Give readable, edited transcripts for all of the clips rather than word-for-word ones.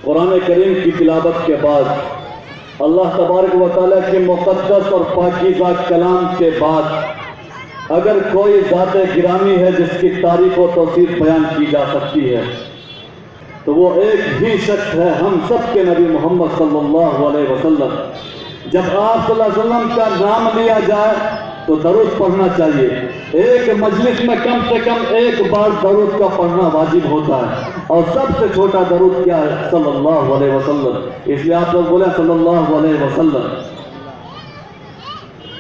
قرآن کریم کی تلاوت کے بعد، اللہ تبارک و تعالیٰ کے مقدس اور پاکیزہ کلام کے بعد اگر کوئی ذات گرامی ہے جس کی تعریف و توصیف بیان کی جا سکتی ہے تو وہ ایک ہی شخص ہے، ہم سب کے نبی محمد صلی اللہ علیہ وسلم۔ جب آپ صلی اللہ علیہ وسلم کا نام لیا جائے تو درود پڑھنا چاہیے۔ ایک مجلس میں کم سے کم ایک بار درود کا پڑھنا واجب ہوتا ہے، اور سب سے چھوٹا درود کیا ہے؟ صلی اللہ علیہ وسلم۔ اس لیے آپ لوگ بولیں صلی اللہ علیہ وسلم۔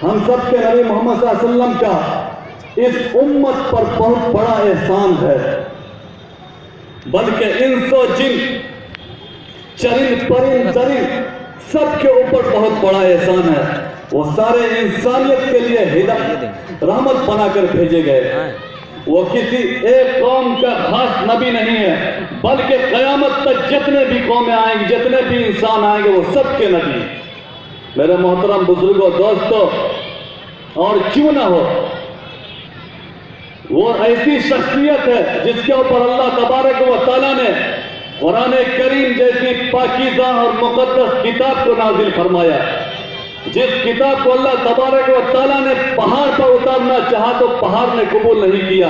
ہم سب کے نبی محمد صلی اللہ علیہ وسلم کا اس امت پر بہت بڑا احسان ہے، بلکہ انس و جن، چرند پرند درند سب کے اوپر بہت بڑا احسان ہے۔ وہ سارے انسانیت کے لیے رحمت بنا کر بھیجے گئے۔ وہ کسی ایک قوم کا خاص نبی نہیں ہے، بلکہ قیامت تک جتنے بھی قومیں آئیں گی، جتنے بھی انسان آئیں گے، وہ سب کے نبی۔ میرے محترم بزرگوں، دوستوں، اور کیوں نہ ہو، وہ ایسی شخصیت ہے جس کے اوپر اللہ تبارک و تعالیٰ نے قرآن کریم جیسی پاکیزہ اور مقدس کتاب کو نازل فرمایا۔ جس کتاب کو اللہ تبارک و تعالیٰ نے پہاڑ پر اتارنا چاہا تو پہاڑ نے قبول نہیں کیا۔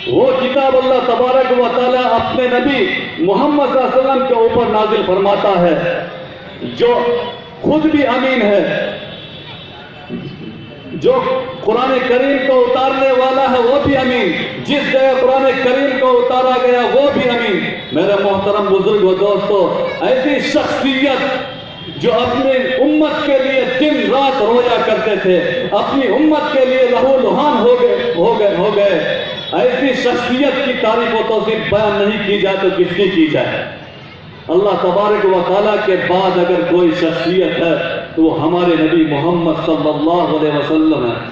وہ کتاب اللہ تبارک و تعالیٰ اپنے نبی محمد صلی اللہ علیہ وسلم کے اوپر نازل فرماتا ہے، جو خود بھی امین ہے، جو قرآن کریم کو اتارنے والا ہے وہ بھی امین، جس جگہ قرآن کریم کو اتارا گیا وہ بھی امین۔ میرے محترم بزرگ و دوستو، ایسی شخصیت جو اپنے امت کے لیے دن رات رویا کرتے تھے، اپنی امت کے لیے لہو لہان ہو گئے، ایسی شخصیت کی تعریف و توصیف بیان نہیں کی جائے تو کس کی کی جائے؟ اللہ تبارک و تعالیٰ کے بعد اگر کوئی شخصیت ہے تو وہ ہمارے نبی محمد صلی اللہ علیہ وسلم ہے۔